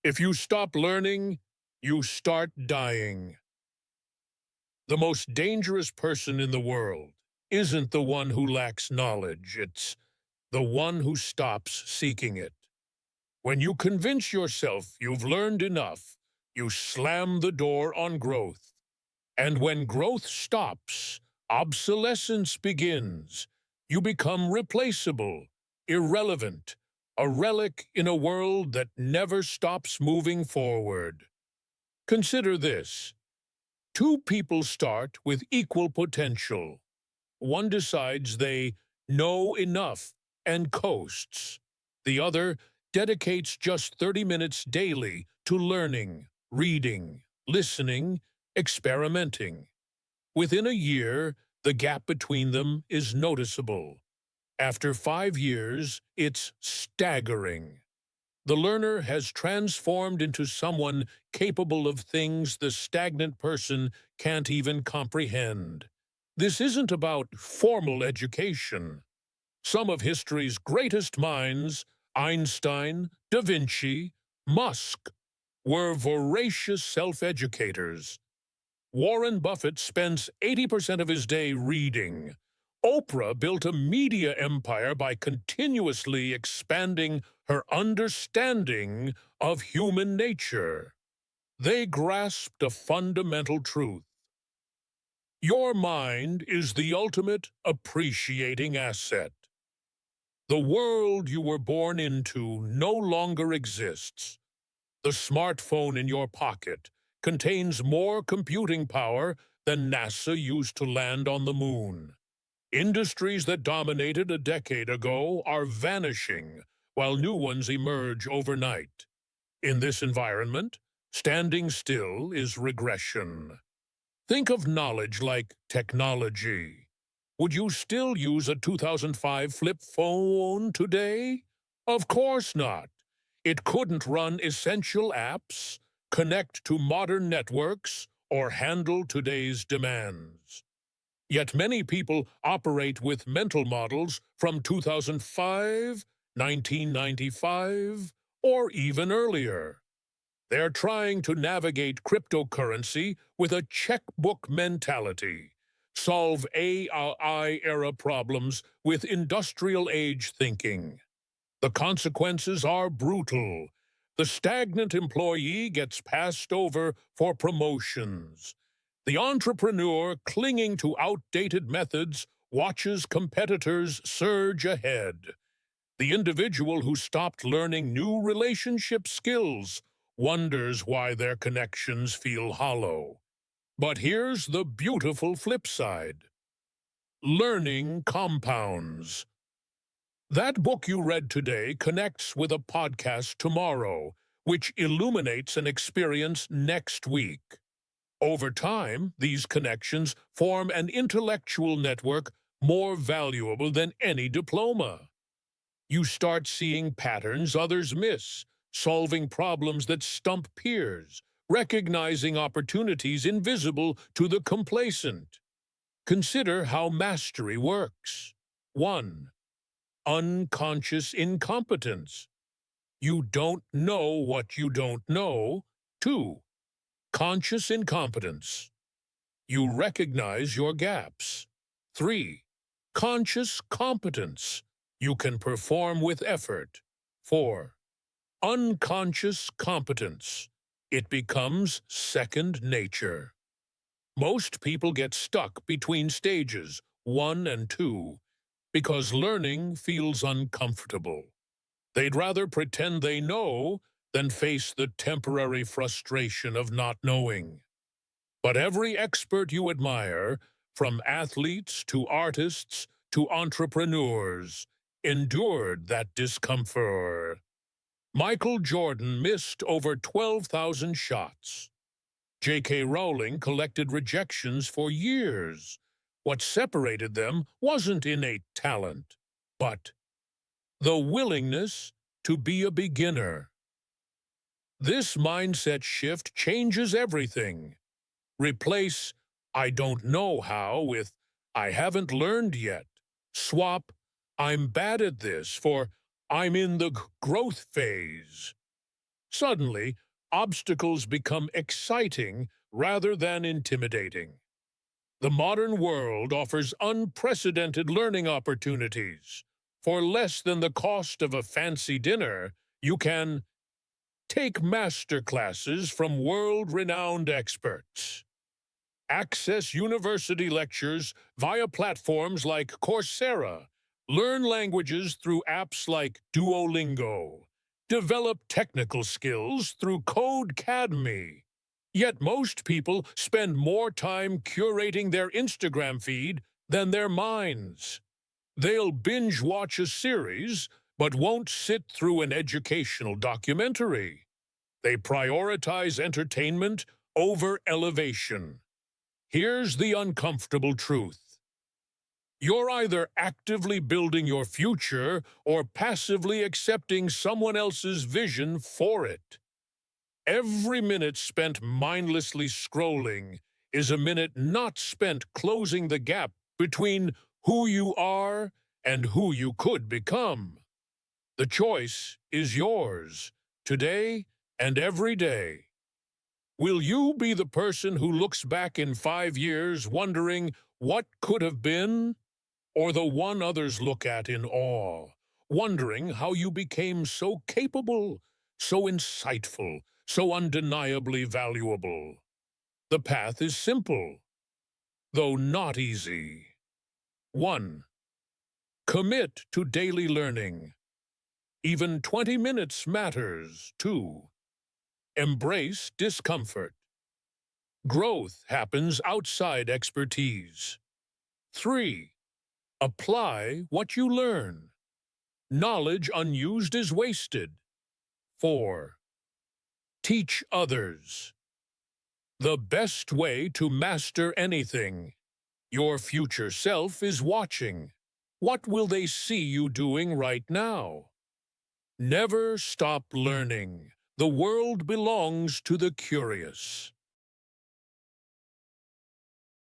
If you stop learning, you start dying. The most dangerous person in the world isn't the one who lacks knowledge, it's the one who stops seeking it. When you convince yourself you've learned enough, you slam the door on growth. And when growth stops, obsolescence begins. You become replaceable, irrelevant, a relic in a world that never stops moving forward. Consider this. Two people start with equal potential. One decides they know enough and coasts. The other dedicates just 30 minutes daily to learning, reading, listening, experimenting. Within a year, the gap between them is noticeable. After 5 years, it's staggering. The learner has transformed into someone capable of things the stagnant person can't even comprehend. This isn't about formal education. Some of history's greatest minds, Einstein, Da Vinci, Musk, were voracious self-educators. Warren Buffett spends 80% of his day reading. Oprah built a media empire by continuously expanding her understanding of human nature. They grasped a fundamental truth. Your mind is the ultimate appreciating asset. The world you were born into no longer exists. The smartphone in your pocket contains more computing power than NASA used to land on the moon. Industries that dominated a decade ago are vanishing, while new ones emerge overnight. In this environment, standing still is regression. Think of knowledge like technology. Would you still use a 2005 flip phone today? Of course not. It couldn't run essential apps, connect to modern networks, or handle today's demands. Yet many people operate with mental models from 2005, 1995, or even earlier. They're trying to navigate cryptocurrency with a checkbook mentality, solve AI-era problems with industrial-age thinking. The consequences are brutal. The stagnant employee gets passed over for promotions. The entrepreneur, clinging to outdated methods, watches competitors surge ahead. The individual who stopped learning new relationship skills wonders why their connections feel hollow. But here's the beautiful flip side. Learning compounds. That book you read today connects with a podcast tomorrow, which illuminates an experience next week. Over time, these connections form an intellectual network more valuable than any diploma. You start seeing patterns others miss, solving problems that stump peers, recognizing opportunities invisible to the complacent. Consider how mastery works. 1. Unconscious incompetence. You don't know what you don't know. 2. Conscious incompetence. You recognize your gaps. 3. Conscious competence. You can perform with effort. 4. Unconscious competence. It becomes second nature. Most people get stuck between stages 1 and 2 because learning feels uncomfortable. They'd rather pretend they know than face the temporary frustration of not knowing. But every expert you admire, from athletes to artists to entrepreneurs, endured that discomfort. Michael Jordan missed over 12,000 shots. J.K. Rowling collected rejections for years. What separated them wasn't innate talent, but the willingness to be a beginner. This mindset shift changes everything. Replace "I don't know how" with "I haven't learned yet." Swap "I'm bad at this" for "I'm in the growth phase." Suddenly, obstacles become exciting rather than intimidating. The modern world offers unprecedented learning opportunities. For less than the cost of a fancy dinner, you can take master classes from world-renowned experts. Access university lectures via platforms like Coursera. Learn languages through apps like Duolingo. Develop technical skills through Codecademy. Yet most people spend more time curating their Instagram feed than their minds. They'll binge watch a series, but won't sit through an educational documentary. They prioritize entertainment over elevation. Here's the uncomfortable truth. You're either actively building your future or passively accepting someone else's vision for it. Every minute spent mindlessly scrolling is a minute not spent closing the gap between who you are and who you could become. The choice is yours, today and every day. Will you be the person who looks back in 5 years wondering what could have been? Or the one others look at in awe, wondering how you became so capable, so insightful, so undeniably valuable? The path is simple, though not easy. 1. Commit to daily learning. Even 20 minutes matters. 2. Embrace discomfort. Growth happens outside expertise. 3. Apply what you learn. Knowledge unused is wasted. 4. Teach others. The best way to master anything. Your future self is watching. What will they see you doing right now? Never stop learning. The world belongs to the curious.